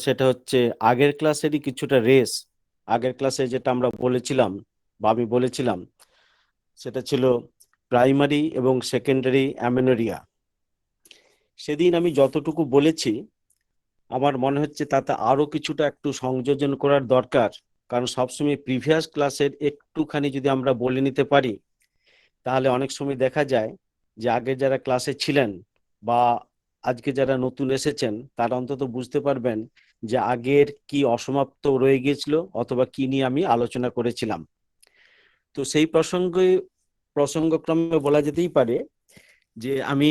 সেটা হচ্ছে আগের ক্লাসেরই কিছুটা রেস। আগের ক্লাসে যেটা আমরা বলেছিলাম বা আমি বলেছিলাম সেটা ছিল প্রাইমারি এবং সেকেন্ডারি অ্যামেনোরিয়া। সেদিন আমি যতটুকু বলেছি আমার মনে হচ্ছে তাতে আরো কিছুটা একটু সংযোজন করার দরকার, কারণ সবসময় প্রিভিয়াস ক্লাসের একটুখানি যদি আমরা বলে নিতে পারি তাহলে অনেক সময় দেখা যায় যে আগে যারা ক্লাসে ছিলেন বা আজকে যারা নতুন এসেছেন তারা অন্তত বুঝতে পারবেন যে আগের কি অসমাপ্ত রয়ে গিয়েছিল অথবা কি নিয়ে আমি আলোচনা করেছিলাম। তো সেই প্রসঙ্গক্রমে বলা যেতেই পারে যে আমি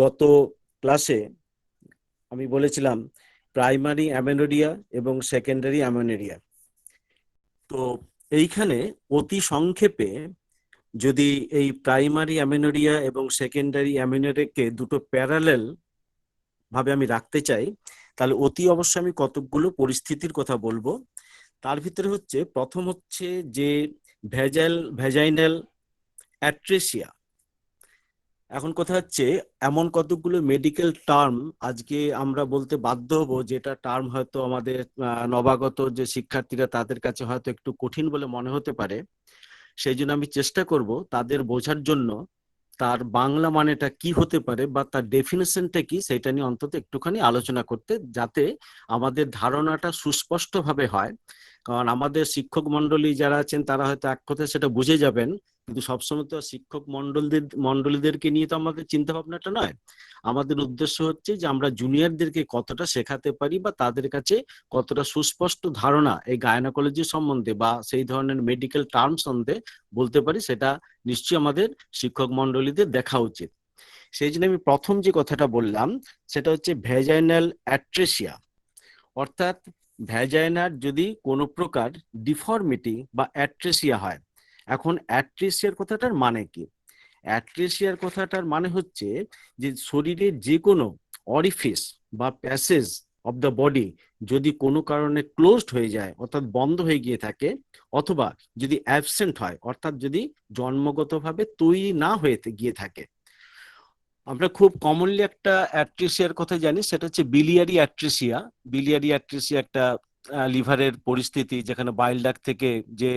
গত ক্লাসে আমি বলেছিলাম প্রাইমারি অ্যামেনোরিয়া এবং সেকেন্ডারি অ্যামেনোরিয়া। তো এইখানে অতি সংক্ষেপে যদি এই প্রাইমারি অ্যামেনোরিয়া এবং সেকেন্ডারি অ্যামেনোরিয়াকে দুটো প্যারালেল ভাবে আমি রাখতে চাই, তাহলে অতি অবশ্যই আমি কতকগুলো পরিস্থিতির কথা বলবো। তার ভিতরে হচ্ছে প্রথম হচ্ছে যে ভ্যাজাইনাল অ্যাট্রেসিয়া। এখন কথা হচ্ছে এমন কতগুলো মেডিকেল টার্ম আজকে আমরা বলতে বাধ্য হব, যেটা টার্ম হয়তো আমাদের নবাগত যে শিক্ষার্থীরা তাদের কাছে হয়তো একটু কঠিন বলে মনে হতে পারে। সেই জন্য আমি চেষ্টা করব তাদের বোঝার জন্য তার বাংলা মানেটা কি হতে পারে বা তার ডেফিনেশনটা কি সেটা নিয়ে অন্তত একটুখানি আলোচনা করতে, যাতে আমাদের ধারণাটা সুস্পষ্টভাবে হয়। কারণ আমাদের শিক্ষক মন্ডলী যারা আছেন তারা হয়তো এক কথায় সেটা বুঝে যাবেন, কিন্তু সবসময় তো শিক্ষক মন্ডলীদেরকে নিয়ে তো আমাদের চিন্তা ভাবনাটা নয়। আমাদের উদ্দেশ্য হচ্ছে যে আমরা জুনিয়রদেরকে কতটা শেখাতে পারি বা তাদের কাছে কতটা সুস্পষ্ট ধারণা এই গায়নোকোলজি সম্বন্ধে বা সেই ধরনের মেডিকেল টার্ম সম্বন্ধে বলতে পারি, সেটা নিশ্চয়ই আমাদের শিক্ষক মন্ডলীদের দেখা উচিত। সেই জন্য আমি প্রথম যে কথাটা বললাম সেটা হচ্ছে ভ্যাজাইনাল অ্যাট্রেসিয়া, অর্থাৎ ভ্যাজাইনার যদি কোনো প্রকার ডিফর্মিটি বা অ্যাট্রেসিয়া হয়। এখন অ্যাট্রেসিয়ার কথাটার মানে কি? অ্যাট্রেসিয়ার কথাটার মানে হচ্ছে যে শরীরের যে কোনো অরিফিস বা প্যাসেজ অফ দ্য বডি যদি কোনো কারণে ক্লোজড হয়ে যায় অর্থাৎ বন্ধ হয়ে গিয়ে থাকে, অথবা যদি অ্যাবসেন্ট হয় অর্থাৎ যদি জন্মগতভাবে তৈরি না হয়ে গিয়ে থাকে। আমরা খুব কমনলি একটা অ্যাট্রেসিয়ার কথা জানি, সেটা হচ্ছে বিলিয়ারি অ্যাট্রেসিয়া। বিলিয়ারি অ্যাট্রেসিয়া একটা লিভারের পরিস্থিতি যেখানে বাইল ডাক্ট থেকে যে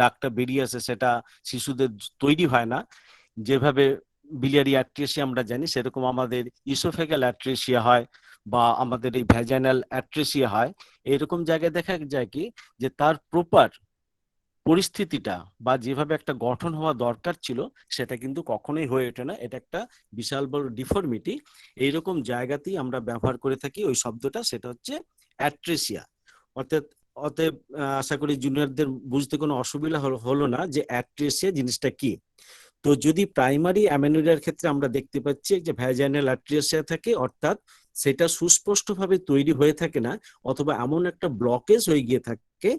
ডাকটা বেরিয়ে আসে সেটা শিশুদের তৈরি হয় না। যেভাবে বিলিয়ারি অ্যাট্রেসিয়া আমরা জানি সেরকম আমাদের ইসোফেগাল অ্যাট্রেসিয়া হয় বা আমাদের এই ভ্যাজাইনাল অ্যাট্রেসিয়া হয়। এরকম জায়গায় দেখা যায় কি যে তার প্রপার পরিস্থিতিটা বা যেভাবে একটা গঠন হওয়া দরকার ছিল সেটা কিন্তু কখনোই হয়ে ওঠে না। এটা একটা বিশাল বড় ডিফর্মিটি। এইরকম জায়গাতেই আমরা ব্যবহার করে থাকি ওই শব্দটা, সেটা হচ্ছে অ্যাট্রেসিয়া। অর্থাৎ অতএব আশা করি জুনিয়রদের বুঝতে কোনো অসুবিধা হলো না যে অ্যাট্রেসিয়া জিনিসটা কি। তো যদি প্রাইমারি অ্যামেনোরিয়ার ক্ষেত্রে আমরা দেখতে পাচ্ছি যে ভ্যাজাইনাল অ্যাট্রেসিয়া থাকে, অর্থাৎ সেটা সুস্পষ্টভাবে তৈরি হয়ে থাকে না, অথবা এমন একটা ব্লকেজ হয়ে গিয়ে থাকে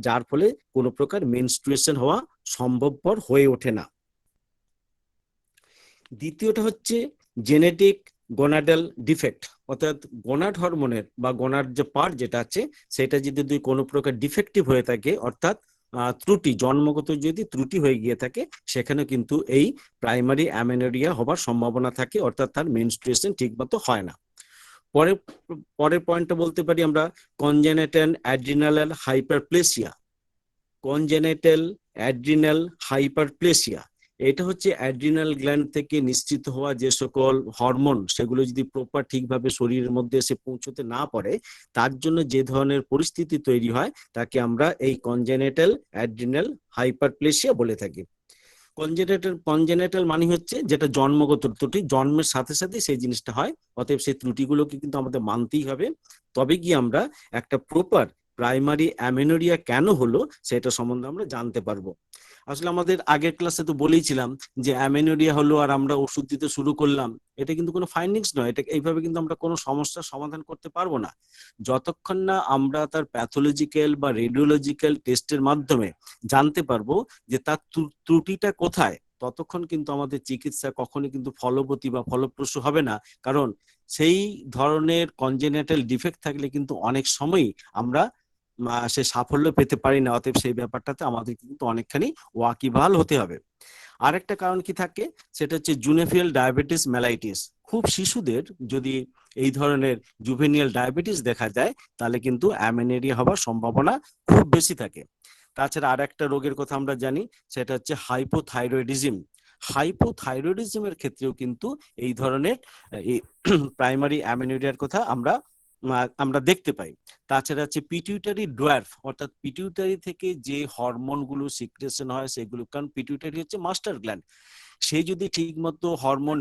যার ফলে কোনো প্রকার মেনস্ট্রুয়েশন হওয়া সম্ভবপর হয়ে ওঠে না। দ্বিতীয়টা হচ্ছে জেনেটিক গোনাডাল ডিফেক্ট, অর্থাৎ গোনাড হরমোনের বা গোনাড যে পার্ট যেটা আছে সেটা যদি কোনো প্রকার ডিফেক্টিভ হয়ে থাকে, অর্থাৎ ত্রুটি, জন্মগত যদি ত্রুটি হয়ে গিয়ে থাকে, সেখানে কিন্তু এই প্রাইমারি অ্যামেনোরিয়া হবার সম্ভাবনা থাকে, অর্থাৎ তার মেনস্ট্রুয়েশন ঠিকমতো হয় না। পরের পরের পয়েন্টটা বলতে পারি আমরা congenital adrenal hyperplasia. Congenital adrenal hyperplasia এটা হচ্ছে অ্যাড্রিনাল গ্ল্যান্ড থেকে নিঃসৃত হওয়া যে সকল হরমোন সেগুলো যদি প্রপার ঠিকভাবে শরীরের মধ্যে এসে পৌঁছতে না পারে, তার জন্য যে ধরনের পরিস্থিতি তৈরি হয় তাকে আমরা এই কনজেনিটাল অ্যাড্রিনাল হাইপারপ্লেসিয়া বলে থাকি। কনজেনিটাল মানে হচ্ছে যেটা জন্মগত ত্রুটি, জন্মের সাথে সাথে সেই জিনিসটা হয়, অতএব সেই ত্রুটিগুলোকে কিন্তু আমাদের মানতেই হবে। তবে কি আমরা একটা প্রপার প্রাইমারি অ্যামেনোরিয়া কেন হলো সেটা সম্বন্ধে আমরা জানতে পারবো। আসলে আমাদের আগের ক্লাসে তো বলেইছিলাম যে অ্যামেনোরিয়া হলো আর আমরা ওষুধ দিতে শুরু করলাম, এটা কিন্তু কোনো ফাইন্ডিংস নয়। এটা এইভাবে কিন্তু আমরা কোনো সমস্যার সমাধান করতে পারবো না যতক্ষণ না আমরা তার প্যাথোলজিক্যাল বা রেডিওলজিক্যাল টেস্টের মাধ্যমে জানতে পারবো যে তার ত্রুটিটা কোথায়। ততক্ষণ কিন্তু আমাদের চিকিৎসা কখনোই কিন্তু ফলবতী বা ফলপ্রসূ হবে না। কারণ সেই ধরনের কনজেনিটাল ডিফেক্ট থাকলে কিন্তু অনেক সময়ই আমরা সে সাফল্য পেতে পারি না। অতএব সেই ব্যাপারটাতে আমাদের কিন্তু অনেকখানি ওয়াকিবহাল হতে হবে। আরেকটা কারণ কি থাকে, সেটা হচ্ছে জুনেভিয়াল ডায়াবেটিস মেলাইটিস। খুব শিশুদের যদি এই ধরনের জুভেনিয়াল ডায়াবেটিস দেখা যায়, তাহলে কিন্তু অ্যামেনেরিয়া হওয়ার সম্ভাবনা খুব বেশি থাকে। তাছাড়া আর একটা রোগের কথা আমরা জানি, সেটা হচ্ছে হাইপোথাইরয়েডিজম। হাইপোথাইরয়েডিজমের ক্ষেত্রেও কিন্তু এই ধরনের প্রাইমারি অ্যামেনোরিয়ার কথা আমরা দেখতে পাই। তাছাড়া হচ্ছে পিটিউটারি ডোয়ার্ফ, অর্থাৎ পিটিউটারি থেকে যে হরমোনগুলো সিক্রেশন হয় সেগুলো, কারণ পিটিউটারি হচ্ছে মাস্টার গ্ল্যান্ড, সে যদি ঠিকমতো হরমোন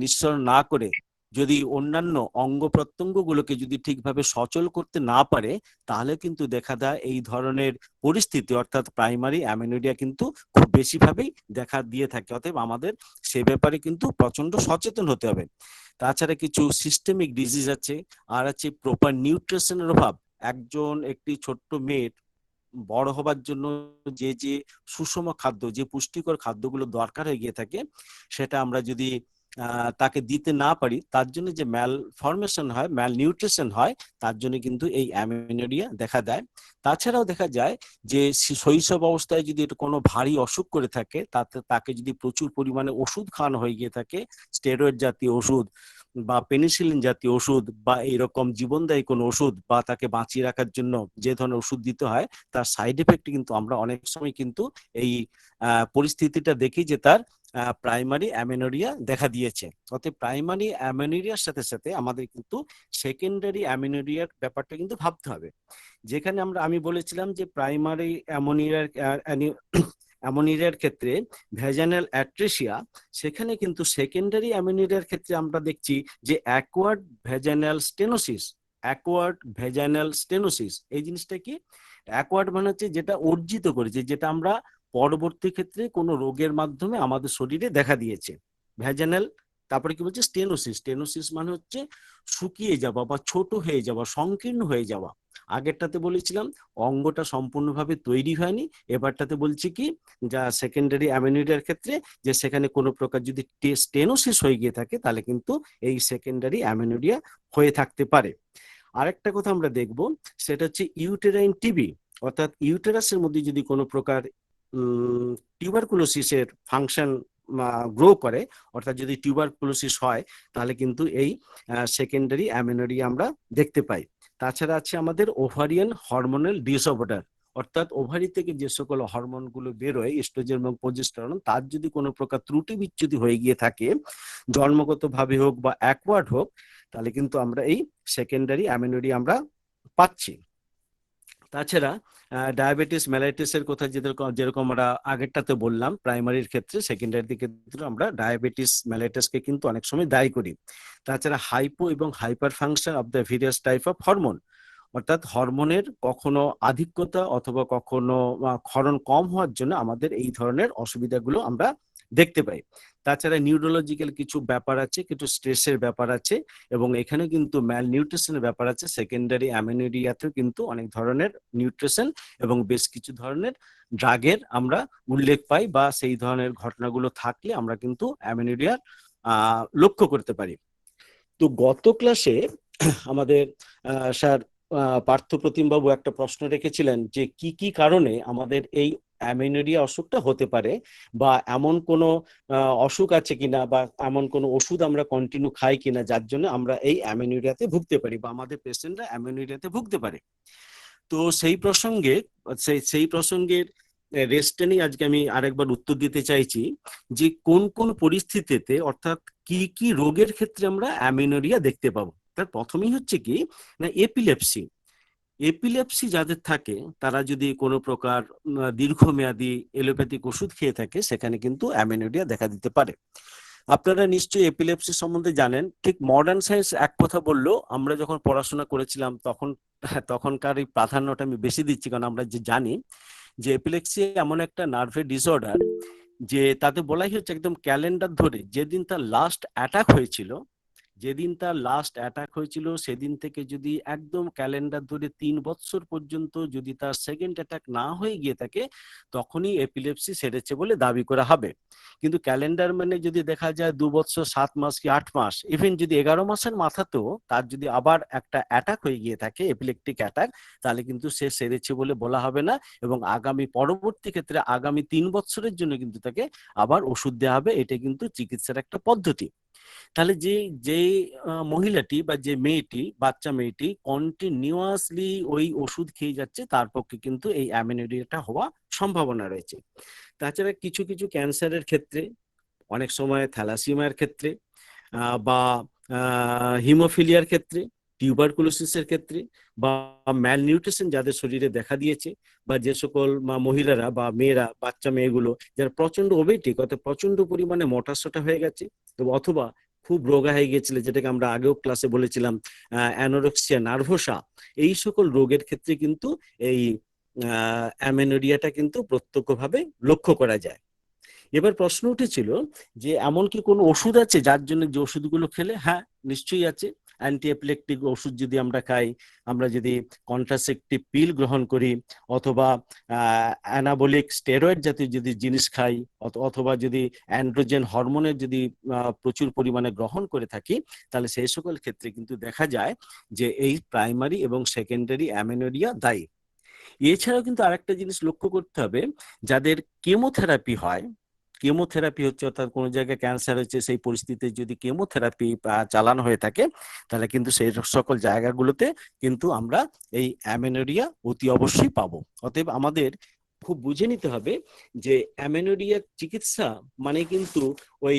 নিঃসরণ না করে, যদি অন্যান্য অঙ্গ প্রত্যঙ্গগুলোকে যদি ঠিকভাবে সচল করতে না পারে, তাহলে কিন্তু দেখা দেয় এই ধরনের পরিস্থিতি, অর্থাৎ প্রাইমারি অ্যামেনোরিয়া কিন্তু খুব বেশিভাবেই দেখা দিয়ে থাকে। অতএব আমাদের সে ব্যাপারে কিন্তু প্রচন্ড সচেতন হতে হবে। তাছাড়া কিছু সিস্টেমিক ডিজিজ আছে, আর আছে প্রপার নিউট্রিশনের অভাব। একটি ছোট্ট মেয়ের বড় হবার জন্য যে যে সুষম খাদ্য, যে পুষ্টিকর খাদ্যগুলো দরকার হয়ে গিয়ে থাকে, সেটা আমরা যদি তাকে দিতে না পারি, তার জন্য যে ম্যাল ফরমেশন হয়, ম্যাল নিউট্রিশন হয়, তার জন্য কিন্তু এই অ্যামেনোরিয়া দেখা দেয়। তাছাড়াও দেখা যায় যে শৈশব অবস্থায় যদি কোনো ভারী অসুখ করে থাকে, তাকে যদি প্রচুর পরিমাণে ওষুধ খাওয়ানো হয়ে গিয়ে থাকে, স্টেরয়েড জাতীয় ওষুধ বা পেনিসিলিন জাতীয় ওষুধ বা এইরকম জীবনদায়ী কোনো ওষুধ, বা তাকে বাঁচিয়ে রাখার জন্য যে ধরনের ওষুধ দিতে হয়, তার সাইড এফেক্ট কিন্তু আমরা অনেক সময় কিন্তু এই পরিস্থিতিটা দেখি যে তার প্রাইমারি অ্যামেনোরিয়া দেখা দিয়েছে। অতএব প্রাইমারি অ্যামেনোরিয়ার সাথে সাথে আমাদের কিন্তু সেকেন্ডারি অ্যামেনোরিয়ার ব্যাপারটা কিন্তু ভাবতে হবে। যেখানে আমি বলেছিলাম যে প্রাইমারি অ্যামোনিরিয়ার ক্ষেত্রে ভেজানাল অ্যাট্রেসিয়া, সেখানে কিন্তু সেকেন্ডারি অ্যামোনিরিয়ার ক্ষেত্রে আমরা দেখছি যে অ্যাকওয়ার্ড ভেজানাল স্টেনোসিস। এই জিনিসটা কি? অ্যাকওয়ার্ড মানে হচ্ছে যেটা অর্জিত করেছে, যেটা আমরা পরবর্তী ক্ষেত্রে কোনো রোগের মাধ্যমে আমাদের শরীরে দেখা দিয়েছে। ভেজানাল, তারপরে কি বলছে, স্টেনোসিস। স্টেনোসিস মানে হচ্ছে শুকিয়ে যাওয়া বা ছোট হয়ে যাওয়া, সংকীর্ণ হয়ে যাওয়া। আগেরটাতে বলেছিলাম অঙ্গটা সম্পূর্ণভাবে তৈরি হয়নি, এবারটাতে বলছি কি, যা সেকেন্ডারি অ্যামেনোরিয়ার ক্ষেত্রে, যে সেখানে কোনো প্রকার যদি স্টেনোসিস হয়ে গিয়ে থাকে, তাহলে কিন্তু এই সেকেন্ডারি অ্যামেনোরিয়া হয়ে থাকতে পারে। আরেকটা কথা আমরা দেখব, সেটা হচ্ছে ইউটেরাইন টিবি, অর্থাৎ ইউটেরাসের মধ্যে যদি কোনো প্রকার টিউবারকুলোসিসের ফাংশন গ্রো করে, অর্থাৎ যদি টিউবারকুলোসিস হয়, তাহলে কিন্তু এই সেকেন্ডারি অ্যামেনোরিয়া আমরা দেখতে পাই। তাছাড়া আছে আমাদের ওভারিয়ান হরমোনাল ডিসঅর্ডার, অর্থাৎ ওভারি থেকে যে সকল হরমোনগুলো বেরোয়, এস্ট্রোজেন এবং প্রোজেস্টেরন, তার যদি কোনো প্রকার ত্রুটি বিচ্যুতি হয়ে গিয়ে থাকে, জন্মগতভাবে হোক বা অ্যাকওয়ার্ড হোক, তাহলে কিন্তু আমরা এই সেকেন্ডারি অ্যামেনোরিয়া আমরা পাচ্ছি। তাছাড়া ডায়াবেটিস মেলাইটিসের কথা যেরকম আমরা আগেরটাতে বললাম, প্রাইমারির ক্ষেত্রে, সেকেন্ডারির ক্ষেত্রে আমরা ডায়াবেটিস মেলাইটিসকে কিন্তু অনেক সময় দায়ী করি। তাছাড়া হাইপো এবং hyper function of the various type of hormone, অর্থাৎ হরমোনের কখনো আধিক্যতা অথবা কখনো ক্ষরণ কম হওয়ার জন্য আমাদের এই ধরনের অসুবিধাগুলো আমরা দেখতে পাই। তাছাড়া নিউরোলজিক্যাল কিছু ব্যাপার আছে, কিছু স্ট্রেসের ব্যাপার আছে, এবং এখানে কিন্তু ম্যাল নিউট্রিশনের ব্যাপার আছে। সেকেন্ডারি অ্যামেনোরিয়াতেও কিন্তু অনেক ধরনের নিউট্রিশন এবং বেশ কিছু ধরনের ড্রাগের আমরা উল্লেখ পাই, বা সেই ধরনের ঘটনাগুলো থাকলে আমরা কিন্তু অ্যামেনোরিয়া লক্ষ্য করতে পারি। তো গত ক্লাসে আমাদের স্যার পার্থপ্রতিম বাবু একটা প্রশ্ন রেখেছিলেন যে কি কি কারণে আমাদের এই অ্যামেনোরিয়া অসুখটা হতে পারে, বা এমন কোনো অসুখ আছে কিনা, বা এমন কোনো ওষুধ আমরা কন্টিনিউ খাই কিনা যার জন্য আমরা এই অ্যামেনোরিয়াতে ভুগতে পারি, বা আমাদের পেশেন্টরা অ্যামেনোরিয়াতে ভুগতে পারে। তো সেই প্রসঙ্গের রেস্টে নিয়ে আজকে আমি আরেকবার উত্তর দিতে চাইছি যে কোন কোন পরিস্থিতিতে, অর্থাৎ কি কি রোগের ক্ষেত্রে আমরা অ্যামেনোরিয়া দেখতে পাবো। তার প্রথমেই হচ্ছে কি না, এপিলেপসি। এপিলেপসি যাদের থাকে, তারা যদি কোনো প্রকার দীর্ঘমেয়াদী এলোপ্যাথিক ওষুধ খেয়ে থাকে, সেখানে কিন্তু অ্যামেনোরিয়া দেখা দিতে পারে। আপনারা নিশ্চয়ই এপিলেপসি সম্বন্ধে জানেন। ঠিক মডার্ন সায়েন্স এক কথা বললো, আমরা যখন পড়াশোনা করেছিলাম তখনকার এই প্রাধান্যটা আমি বেশি দিচ্ছি, কারণ আমরা যে জানি যে এপিলেপসি এমন একটা নার্ভের ডিসঅর্ডার, যে তাতে বলাই হচ্ছে একদম ক্যালেন্ডার ধরে যেদিন তার লাস্ট অ্যাটাক হয়েছিল, যেদিন তার লাস্ট অ্যাটাক হয়েছিল সেদিন থেকে যদি একদম ক্যালেন্ডার ধরে 3 বছর পর্যন্ত যদি তার সেকেন্ড অ্যাটাক না হয়ে গিয়ে থাকে, তখনই এপিলেপসি সেরেছে বলে দাবি করা হবে। কিন্তু ক্যালেন্ডার মানে যদি দেখা যায় 2 বছর 7 মাস কি 8 মাস, ইভেন যদি 11 মাসের মাথাতেও তার যদি আবার একটা অ্যাটাক হয়ে গিয়ে থাকে, এপিলেপটিক অ্যাটাক, তাহলে কিন্তু সে সেরেছে বলে বলা হবে না, এবং আগামী পরবর্তী ক্ষেত্রে আগামী 3 বছরের জন্য কিন্তু তাকে আবার ওষুধ দেওয়া হবে। এটা কিন্তু চিকিৎসার একটা পদ্ধতি। তাহলে যে যে মহিলাটি বা যে মেয়েটি, বাচ্চা মেয়েটি কন্টিনিউয়াসলি ওই ওষুধ খেয়ে যাচ্ছে, তার পক্ষে কিন্তু এই অ্যামেনোরিয়াটা হওয়া সম্ভাবনা রয়েছে। তাছাড়া কিছু কিছু ক্যান্সারের ক্ষেত্রে, অনেক সময় থ্যালাসিমিয়ার ক্ষেত্রে, বা হিমোফিলিয়ার ক্ষেত্রে, টিউবারকুলোসিসের ক্ষেত্রে, বা ম্যালনিউট্রিশন যাদের শরীরে দেখা দিয়েছে, বা যে সকল মহিলারা বা মেয়েরা, বাচ্চা মেয়েগুলো যারা প্রচন্ড ওবেটিক, অর্থাৎ প্রচন্ড পরিমাণে মোটাসোটা হয়ে গেছে, তো অথবা খুব রোগা হয়ে গিয়েছিল, যেটাকে আমরা আগেও ক্লাসে বলেছিলাম অ্যানোরেক্সিয়া নার্ভোসা, এই সকল রোগের ক্ষেত্রে কিন্তু এই অ্যামেনোরিয়াটা কিন্তু প্রত্যক্ষভাবে লক্ষ্য করা যায়। এবার প্রশ্ন উঠেছিল যে এমন কি কোনো ওষুধ আছে যার জন্য, যে ওষুধগুলো খেলে, হ্যাঁ নিশ্চয়ই আছে। অ্যান্টি এপিলেপটিক ওষুধ যদি আমরা খাই, আমরা যদি কন্ট্রাসেপটিভ পিল গ্রহণ করি, অথবা অ্যানাবলিক স্টেরয়েড জাতীয় যদি জিনিস খাই, অথবা যদি অ্যান্ড্রোজেন হরমোনের যদি প্রচুর পরিমাণে গ্রহণ করে থাকি, তাহলে সেই সকল ক্ষেত্রে কিন্তু দেখা যায় যে এই প্রাইমারি এবং সেকেন্ডারি অ্যামেনোরিয়া দায়ী। এছাড়াও কিন্তু আরেকটা জিনিস লক্ষ্য করতে হবে, যাদের কেমোথেরাপি হয়, কেমোথেরাপি হচ্ছে, অর্থাৎ কোনো জায়গায় ক্যান্সার হচ্ছে, সেই পরিস্থিতিতে যদি কেমোথেরাপি চালানো হয়ে থাকে, তাহলে কিন্তু সেই সকল জায়গাগুলোতে কিন্তু আমরা এই অ্যামেনোরিয়া অতি অবশ্যই পাবো। অতএব আমাদের খুব বুঝে নিতে হবে যে অ্যামেনোরিয়ার চিকিৎসা মানে কিন্তু ওই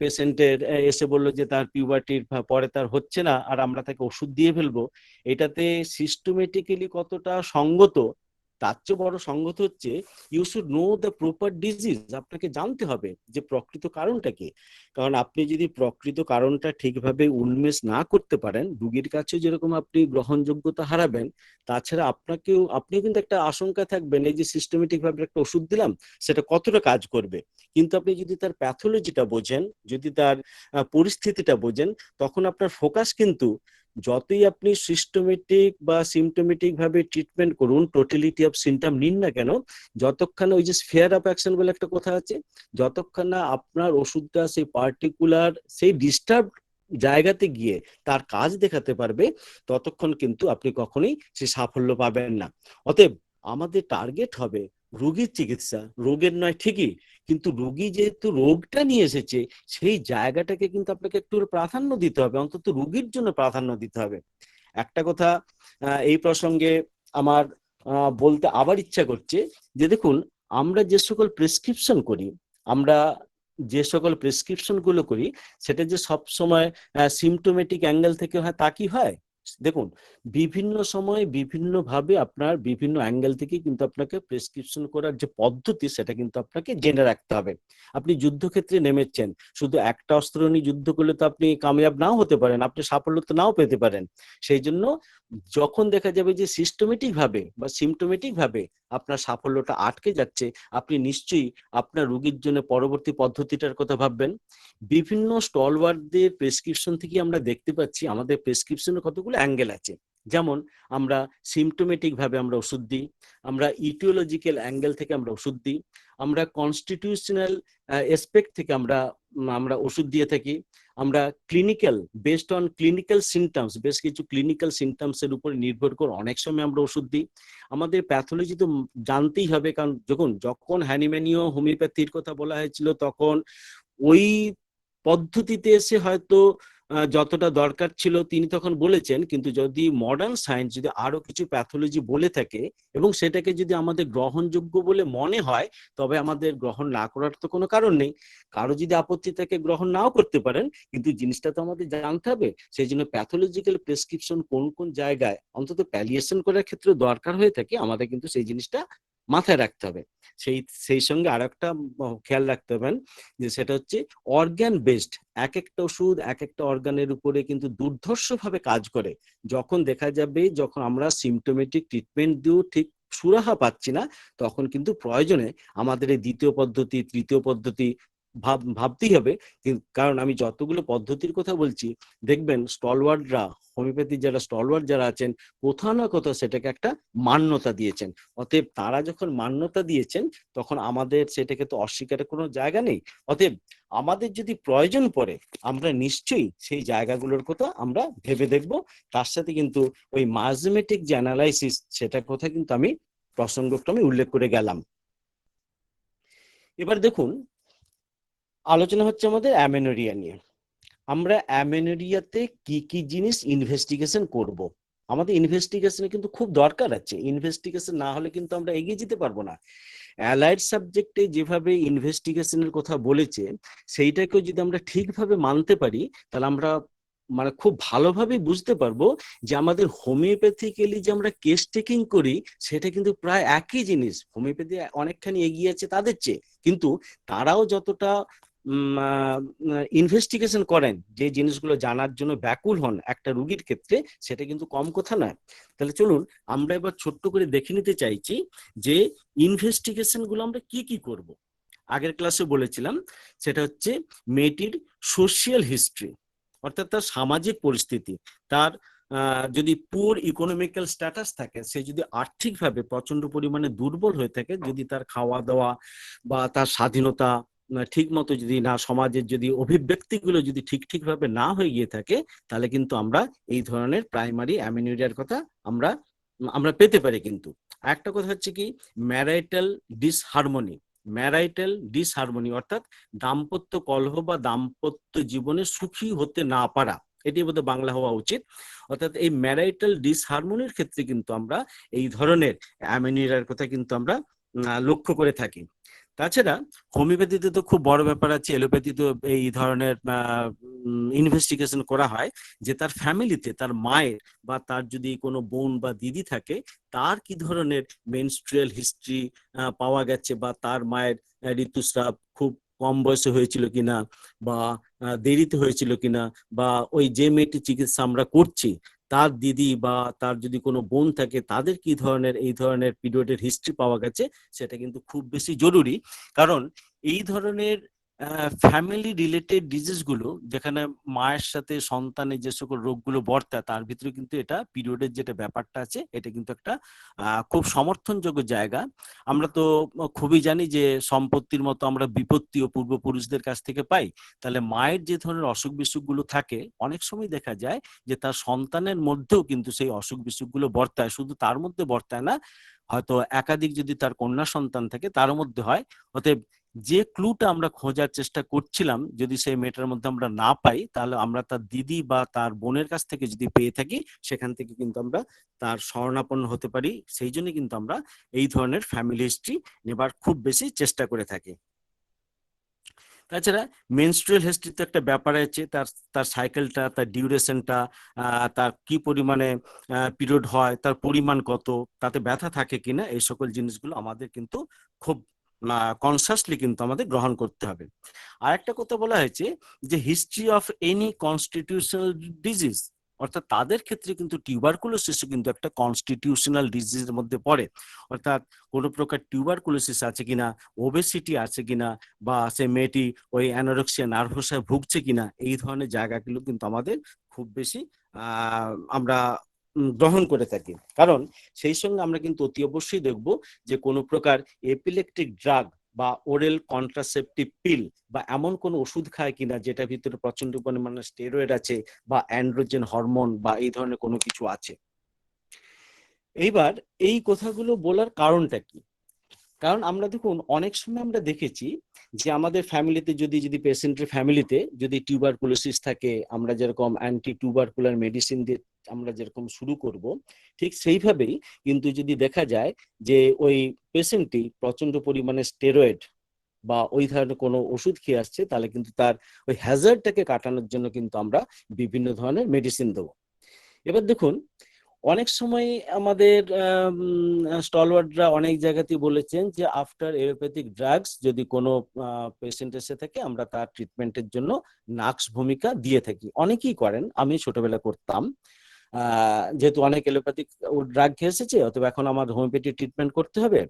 পেশেন্টের এসে বললো যে তার পিউবার্টির পরে তার হচ্ছে না, আর আমরা তাকে ওষুধ দিয়ে ফেলবো, এটাতে সিস্টেমেটিক্যালি কতটা সঙ্গত, তার চেয়ে বড় সঙ্গত হচ্ছে you should know the proper disease. আপনাকে জানতে হবে যে প্রকৃত কারণটা কি। কারণ আপনি যদি প্রকৃত কারণটা ঠিকভাবে উন্মেষ না করতে পারেন, রুগীর কাছে যেরকম আপনি গ্রহণযোগ্যতা হারাবেন, তাছাড়া আপনিও কিন্তু একটা আশঙ্কা থাকবেন, এই যে সিস্টেমেটিক ভাবে একটা ওষুধ দিলাম, সেটা কতটা কাজ করবে। কিন্তু আপনি যদি তার প্যাথোলজিটা বোঝেন, যদি তার পরিস্থিতিটা বোঝেন, তখন আপনার ফোকাস কিন্তু, যতই আপনি সিস্টেমেটিক বা সিমটোমেটিক ভাবে ট্রিটমেন্ট করুন, টোটালিটি অফ সিমটম নিন না কেন, যতক্ষণ ওই যে স্ফিয়ার অফ অ্যাকশন বলে একটা কথা আছে, যতক্ষণ না আপনার ওষুধটা সেই পার্টিকুলার সেই ডিস্টার্ব জায়গাতে গিয়ে তার কাজ দেখাতে পারবে, ততক্ষণ কিন্তু আপনি কখনোই সে সাফল্য পাবেন না। অতএব আমাদের টার্গেট হবে রোগীর চিকিৎসা, রোগের নয় ঠিকই, কিন্তু রোগী যেহেতু রোগটা নিয়ে এসেছে, সেই জায়গাটাকে কিন্তু আপনাকে একটু প্রাধান্য দিতে হবে, অন্তত রোগীর জন্য প্রাধান্য দিতে হবে। একটা কথা এই প্রসঙ্গে আমার বলতে আবার ইচ্ছা করছে, যে দেখুন, আমরা যে সকল প্রেসক্রিপশন করি, আমরা যে সকল প্রেসক্রিপশন গুলো করি, সেটা যে সব সময় সিমটোমেটিক অ্যাঙ্গেল থেকে হয় তা কি হয়? দেখুন, বিভিন্ন সময় বিভিন্ন ভাবে আপনার বিভিন্ন অ্যাঙ্গেল থেকে কিন্তু আপনাকে প্রেসক্রিপশন করার যে পদ্ধতি, সেটা কিন্তু আপনাকে জেনে রাখতে হবে। আপনি যুদ্ধক্ষেত্রে নেমেছেন, শুধু একটা অস্ত্র নিয়ে যুদ্ধ করলে তো আপনি কামিয়াব নাও হতে পারেন, আপনি সাফল্য তো নাও পেতে পারেন। সেই জন্য যখন দেখা যাবে যে সিস্টেমেটিক ভাবে বা সিমটোমেটিক ভাবে আপনার সাফল্যটা আটকে যাচ্ছে, আপনি নিশ্চয়ই আপনার রোগীর জন্য পরবর্তী পদ্ধতিটার কথা ভাববেন। বিভিন্ন স্টলওয়ার্ডদের প্রেসক্রিপশন থেকে আমরা দেখতে পাচ্ছি আমাদের প্রেসক্রিপশনের কতগুলো অ্যাঙ্গেল আছে। যেমন আমরা সিমটোমেটিক ভাবে আমরা ওষুধ দিই, আমরা ইটিওলজিক্যাল অ্যাঙ্গেল থেকে আমরা ওষুধ দিই, আমরা কনস্টিটিউশনাল এসপেক্ট থেকে আমরা আমরা ওষুধ দিয়ে থাকি, আমরা clinical, based on clinical symptoms, বেশ কিছু ক্লিনিক্যাল সিমটমস এর উপর নির্ভর করে অনেক সময় আমরা ওষুধ দিই। আমাদের প্যাথোলজি তো জানতেই হবে, কারণ যখন যখন হ্যানিম্যানীয় হোমিওপ্যাথির কথা বলা হয়েছিল, তখন ওই পদ্ধতিতে এসে হয়তো যতটা দরকার ছিল তিনি তখন বলেছেন, কিন্তু যদি মডার্ন সায়েন্স যদি আরো কিছু প্যাথোলজি বলে থাকে এবং সেটাকে যদি আমাদের গ্রহণযোগ্য বলে মনে হয়, তবে আমাদের গ্রহণ না করার তো কোনো কারণ নেই। কারো যদি আপত্তি থাকে গ্রহণ নাও করতে পারেন, কিন্তু জিনিসটা তো আমাদের জানতে হবে। সেই জন্য প্যাথোলজিক্যাল প্রেসক্রিপশন কোন কোন জায়গায় অন্তত প্যালিয়েশন করার ক্ষেত্রে দরকার হয়ে থাকে, আমাদের কিন্তু সেই জিনিসটা মাথায় রাখতে হবে। সেই সেই সঙ্গে আর একটা খেয়াল রাখতে হবেন, যে সেটা হচ্ছে অর্গান বেসড। এক একটা ওষুধ এক একটা অর্গানের উপরে কিন্তু দুর্ধর্ষভাবে কাজ করে। যখন দেখা যাবে যখন আমরা সিমটোমেটিক ট্রিটমেন্ট দিয়েও ঠিক সুরাহা পাচ্ছি না, তখন কিন্তু প্রয়োজনে আমাদের এই দ্বিতীয় পদ্ধতি, তৃতীয় পদ্ধতি, ভাবতেই হবে। কারণ আমি যতগুলো পদ্ধতির কথা বলছি, দেখবেন স্টলওয়ার্ডরা, হোমিওপ্যাথির যারা স্টলওয়ার্ড যারা আছেন, কোথাও না কোথাও সেটাকে একটা মান্যতা দিয়েছেন। অতএব তারা যখন মান্যতা দিয়েছেন, তখন আমাদের সেটাকে তো অস্বীকারের কোনো জায়গা নেই। অতএব আমাদের যদি প্রয়োজন পড়ে, আমরা নিশ্চয়ই সেই জায়গাগুলোর কথা আমরা ভেবে দেখব। তার সাথে কিন্তু ওই মার্জমেটিক যে অ্যানালাইসিস, সেটার কথা কিন্তু আমি প্রসঙ্গক্রমে উল্লেখ করে গেলাম। এবার দেখুন, আলোচনা হচ্ছে আমাদের অ্যামেনোরিয়া নিয়ে। আমরা অ্যামেনোরিয়াতে কি কি জিনিস ইনভেস্টিগেশন করব। আমাদের ইনভেস্টিগেশনে কিন্তু খুব দরকার আছে। ইনভেস্টিগেশন না হলে কিন্তু আমরা এগিয়ে যেতে পারবো না। অ্যালাইড সাবজেক্টে যেভাবে ইনভেস্টিগেশনের কথা বলেছে, সেইটাকেও যদি আমরা ঠিকভাবে মানতে পারি, তাহলে আমরা মানে খুব ভালোভাবে বুঝতে পারবো যে আমাদের হোমিওপ্যাথিক্যালি যে আমরা কেস টেকিং করি, সেটা কিন্তু প্রায় একই জিনিস। হোমিওপ্যাথি অনেকখানি এগিয়ে আছে তাদের চেয়ে, কিন্তু তারাও যতটা ইনভেস্টিগেশন করেন, যে জিনিসগুলো জানার জন্য ব্যাকুল হন একটা রুগীর ক্ষেত্রে, সেটা কিন্তু কম কথা নয়। তাহলে চলুন আমরা এবার ছোট্ট করে দেখে নিতে চাইছি যে ইনভেস্টিগেশন গুলো আমরা কি কি করব। আগের ক্লাসে বলেছিলাম, সেটা হচ্ছে মেয়েটির সোশিয়াল হিস্ট্রি, অর্থাৎ তার সামাজিক পরিস্থিতি, তার যদি পুর ইকোনমিক্যাল স্ট্যাটাস থাকে, সে যদি আর্থিকভাবে প্রচন্ড পরিমাণে দুর্বল হয়ে থাকে, যদি তার খাওয়া দাওয়া বা তার স্বাধীনতা ঠিক মতো যদি না, সমাজের যদি অভিব্যক্তিগুলো যদি ঠিকভাবে না হয়ে গিয়ে থাকে, তাহলে কিন্তু আমরা এই ধরনের প্রাইমারি অ্যামিনোরিয়ার কথা আমরা আমরা পেতে পারি। কিন্তু একটা কথা হচ্ছে কি, ম্যারাইটাল ডিসহারমোনি। ম্যারাইটাল ডিসহারমোনি অর্থাৎ দাম্পত্য কলহ বা দাম্পত্য জীবনে সুখী হতে না পারা, এটি বোধহয় বাংলা হওয়া উচিত। অর্থাৎ এই ম্যারাইটাল ডিসহারমোনির ক্ষেত্রে কিন্তু আমরা এই ধরনের অ্যামেনিয়ার কথা কিন্তু আমরা লক্ষ্য করে থাকি। তাছাড়া হোমিওপ্যাথিতে তো খুব বড় ব্যাপার আছে, এলোপ্যাথিতে এই ধরনের ইনভেস্টিগেশন করা হয় যে তার ফ্যামিলিতে তার মায়ের বা তার যদি কোনো বোন বা দিদি থাকে, তার কি ধরনের মেনস্ট্রুয়াল হিস্ট্রি পাওয়া গেছে, বা তার মায়ের ঋতুস্রাব খুব কম বয়সে হয়েছিল কিনা, বা দেরিতে হয়েছিল কিনা, বা ওই যে মেয়েটির চিকিৎসা আমরা করছি তার দিদি বা তার যদি কোনো বোন থাকে, তাদের কি ধরনের এই ধরনের পিরিয়ডের হিস্ট্রি পাওয়া গেছে, সেটা কিন্তু খুব বেশি জরুরি। কারণ এই ধরনের ফ্যামিলি রিলেটেড ডিজিজ গুলো, যেখানে মায়ের সাথে সন্তানের যে সকল রোগগুলো বর্তায়, তার ভিতরে কিন্তু এটা পিরিয়ডের যেটা ব্যাপারটা আছে, এটা কিন্তু একটা খুব সমর্থনযোগ্য জায়গা। আমরা তো খুবই জানি যে সম্পত্তির মতো আমরা বিপত্তিও পূর্বপুরুষদের কাছ থেকে পাই। তাহলে মায়ের যে ধরনের অসুখ বিসুখগুলো থাকে, অনেক সময় দেখা যায় যে তার সন্তানের মধ্যেও কিন্তু সেই অসুখ বিসুখগুলো বর্তায়। শুধু তার মধ্যে বর্তায় না, হয়তো একাধিক যদি তার কন্যা সন্তান থাকে, তার মধ্যে হয়। অতএব যে ক্লুটা আমরা খোঁজার চেষ্টা করছিলাম, যদি সেই মেয়েটার মধ্যে আমরা না পাই, তাহলে আমরা তার দিদি বা তার বোনের কাছ থেকে যদি পেয়ে থাকি, সেখান থেকে কিন্তু আমরা তার শরণাপন্ন হতে পারি। সেই জন্য কিন্তু আমরা এই ধরনের ফ্যামিলি হিস্ট্রি নেবার খুব বেশি চেষ্টা করে থাকি। তাছাড়া মেনস্ট্রুয়াল হিস্ট্রি তো একটা ব্যাপার আছে, তার তার সাইকেলটা, তার ডিউরেশনটা, তার কি পরিমাণে পিরিয়ড হয়, তার পরিমাণ কত, তাতে ব্যথা থাকে কিনা, এই সকল জিনিসগুলো আমাদের কিন্তু খুব কনসাসলি কিন্তু আমাদের গ্রহণ করতে হবে। আর একটা কথা বলা হয়েছে যে history of any constitutional disease, অর্থাৎ তাদের ক্ষেত্রে কিন্তু টিউবারকুলোসিস কিন্তু একটা কনস্টিটিউশনাল ডিজিজের মধ্যে পড়ে। অর্থাৎ কোনো প্রকার টিউবারকুলোসিস আছে কিনা, ওবেসিটি আছে কিনা, বা সে মেয়েটি ওই অ্যানোরেক্সিয়া নার্ভোসায় ভুগছে কিনা, এই ধরনের জায়গাগুলো কিন্তু আমাদের খুব বেশি আমরা গ্রহণ করে থাকি। কারণ সেই সঙ্গে আমরা কিন্তু অতি অবশ্যই দেখব যে কোনো প্রকার এপিলেপটিক ড্রাগ বা ওরেল কন্ট্রাসেপটিভ পিল বা এমন কোন ওষুধ খায় কিনা যেটা ভিতরে প্রচন্ড পরিমাণে স্টেরয়েড আছে, বা অ্যান্ড্রোজেন হরমোন বা এই ধরনের কোনো কিছু আছে। এইবার এই কথাগুলো বলার কারণটা কি? কারণ আমরা দেখুন, অনেক সময় আমরা দেখেছি যে আমাদের ফ্যামিলিতে যদি যদি পেশেন্টের ফ্যামিলিতে যদি টিউবারকুলোসিস থাকে, আমরা যেরকম অ্যান্টি টিউবারকুলার মেডিসিন দিয়ে আমরা যেরকম শুরু করব, ঠিক সেইভাবেই কিন্তু যদি দেখা যায় যে ওই পেশেন্টটি প্রচন্ড পরিমাণে স্টেরয়েড বা ওই ধরনের কোনো ওষুধ খেয়ে আসছে, তাহলে কিন্তু তার ওই হ্যাজার্ডটাকে কাটানোর জন্য কিন্তু আমরা বিভিন্ন ধরনের মেডিসিন দেবো। এবার দেখুন, অনেক সময় আমাদের স্টলওয়ার্ডরা অনেক জায়গাতেই বলেছেন যে আফটার এলোপ্যাথিক ড্রাগস যদি কোনো পেশেন্ট এসে থাকে, আমরা তার ট্রিটমেন্টের জন্য নাক্স ভূমিকা দিয়ে থাকি। অনেকেই করেন, আমি ছোটবেলা করতাম। যেহেতু অনেক এলোপ্যাথিক ড্রাগ খেয়ে এসেছে, অথবা এখন আমার হোমিওপ্যাথি ট্রিটমেন্ট করতে হবে,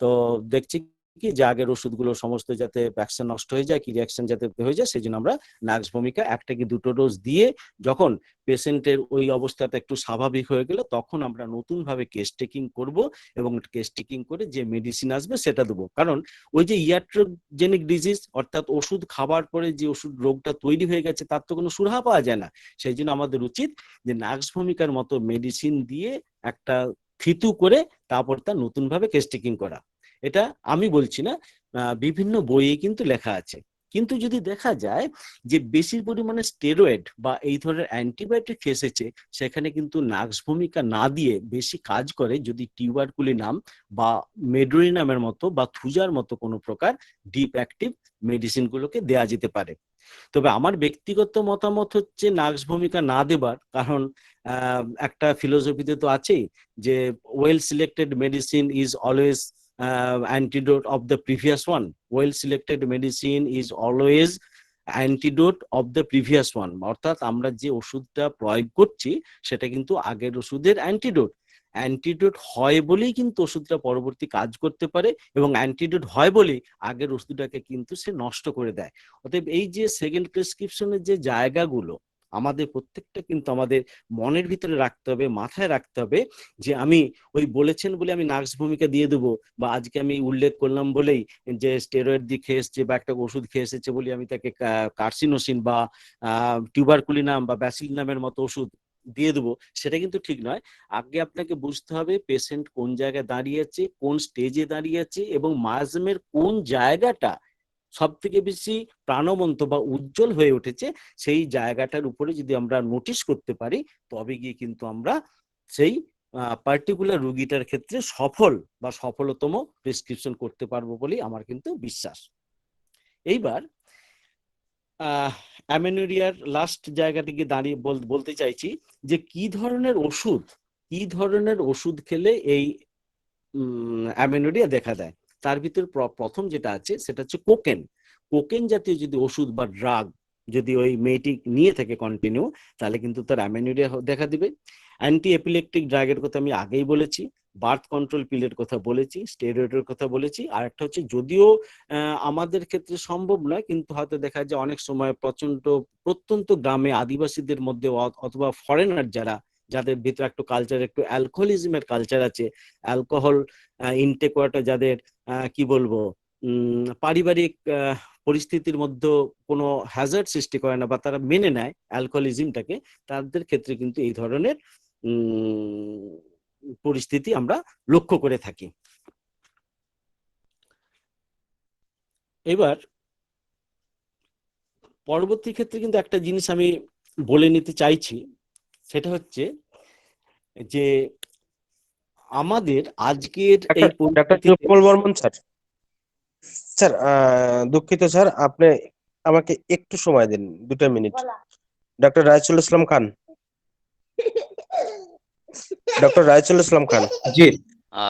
তো দেখছি কি যে আগের ওষুধগুলো সমস্ত যাতে ভ্যাকসিন নষ্ট হয়ে যায়, কি রিয়াকশন যাতে হয়ে যায়, সেই জন্য আমরা নাক্স ভূমিকা একটা কি দুটো ডোজ দিয়ে যখন পেশেন্টের ওই অবস্থাটা একটু স্বাভাবিক হয়ে গেল, তখন আমরা নতুন ভাবে কেস টেকিং করব এবং কেস টেকিং করে যে মেডিসিন আসবে সেটা দেবো। কারণ ওই যে ইয়াট্রোজেনিক ডিজিজ, অর্থাৎ ওষুধ খাবার পরে যে ওষুধ রোগটা তৈরি হয়ে গেছে তার তো কোনো সুরাহা পাওয়া যায় না। সেই জন্য আমাদের উচিত যে নাক্স ভূমিকার মতো মেডিসিন দিয়ে একটা থিতু করে তারপর তার নতুন ভাবে কেস টেকিং করা। এটা আমি বলছি না, বিভিন্ন বইয়ে কিন্তু লেখা আছে। কিন্তু যদি দেখা যায় যে বেশি পরিমাণে স্টেরয়েড বা এই ধরনের অ্যান্টিবায়োটিক এসেছে, সেখানে কিন্তু নাক্স ভূমিকা না দিয়ে বেশি কাজ করে যদি টিউবারকুলিনাম বা মেডোরিনামের মতো বা থুজার মতো কোনো প্রকার ডিপ অ্যাক্টিভ মেডিসিনগুলোকে দেয়া যেতে পারে। তবে আমার ব্যক্তিগত মতামত হচ্ছে নাক্স ভূমিকা না দেবার, কারণ একটা ফিলোসফিতে তো আছেই যে well selected medicine is always antidote of the previous one. Well selected medicine is always antidote of the previous one, অর্থাৎ আমরা যে ওষুধটা প্রয়োগ করছি সেটা কিন্তু আগের ওষুধের অ্যান্টিডোট। অ্যান্টিডোট হয় বলেই কিন্তু ওষুধটা পরবর্তী কাজ করতে পারে, এবং অ্যান্টিডোট হয় বলেই আগের ওষুধটাকে কিন্তু সে নষ্ট করে দেয়। অতএব এই যে সেকেন্ড প্রেসক্রিপশনের যে জায়গাগুলো আমাদের প্রত্যেকটা কিন্তু আমাদের মনের ভিতরে রাখতে হবে, মাথায় রাখতে হবে যে আমি ওই বলেছেন বলে আমি নাক্স ভূমিকা দিয়ে দেবো, বা আজকে আমি উল্লেখ করলাম বলেই যে স্টেরয়েড দিয়ে খেয়ে এসছে বা একটা ওষুধ খেয়ে এসেছে বলে আমি তাকে কার্সিনোসিন বা টিউবারকুলিনাম বা ব্যাসিলিনামের মতো ওষুধ দিয়ে দেবো, সেটা কিন্তু ঠিক নয়। আগে আপনাকে বুঝতে হবে পেশেন্ট কোন জায়গায় দাঁড়িয়ে আছে, কোন স্টেজে দাঁড়িয়ে আছে, এবং মায়াজমের কোন জায়গাটা সব থেকে বেশি প্রাণবন্ত বা উজ্জ্বল হয়ে উঠেছে, সেই জায়গাটার উপরে যদি আমরা নোটিশ করতে পারি, তবে গিয়ে কিন্তু আমরা সেই পার্টিকুলার রোগীটার ক্ষেত্রে সফল বা সফলতম প্রেসক্রিপশন করতে পারবো বলেই আমার কিন্তু বিশ্বাস। এইবার অ্যামেনোরিয়ার লাস্ট জায়গাটিকে দাঁড়িয়ে বলতে চাইছি যে কি ধরনের ওষুধ খেলে এই অ্যামেনোরিয়া দেখা দেয়। তার ভিতর প্রথম যেটা আছে সেটা হচ্ছে কোকেন। কোকেন জাতীয় যদি ওষুধ বা ড্রাগ যদি ওই মেয়েটি নিয়ে থাকে কন্টিনিউ, তাহলে কিন্তু তার অ্যামেনোরিয়া দেখা দিবে। অ্যান্টি এপিলেপটিক ড্রাগের কথা আমি আগেই বলেছি, বার্থ কন্ট্রোল পিলের কথা বলেছি, স্টেরয়েডের কথা বলেছি। আর একটা হচ্ছে যদিও আমাদের ক্ষেত্রে সম্ভব নয়, কিন্তু হয়তো দেখা যায় অনেক সময় প্রত্যন্ত গ্রামে আদিবাসীদের মধ্যে অথবা ফরেনার যাদের ভিতরে একটু কালচার, একটু অ্যালকোহলিজমের কালচার আছে, অ্যালকোহল ইনটেক করাটা যাদের কি বলবো পারিবারিক পরিস্থিতির মধ্যে কোনো হ্যাজার্ড সৃষ্টি করে না বা তারা মেনে নেয় অ্যালকোহলিজমটাকে, তাদের ক্ষেত্রে কিন্তু এই ধরনের পরিস্থিতি আমরা লক্ষ্য করে থাকি। এবার পরবর্তী ক্ষেত্রে কিন্তু একটা জিনিস আমি বলে নিতে চাইছি, সেটা হচ্ছে যে আমাদের আজকের এই doctor Joypal Barman sir, sir দুঃখিত স্যার, আপনি আমাকে একটু সময় দিন, 2 minute. Doctor Raisul Islam Khan, doctor Raisul Islam Khan. জি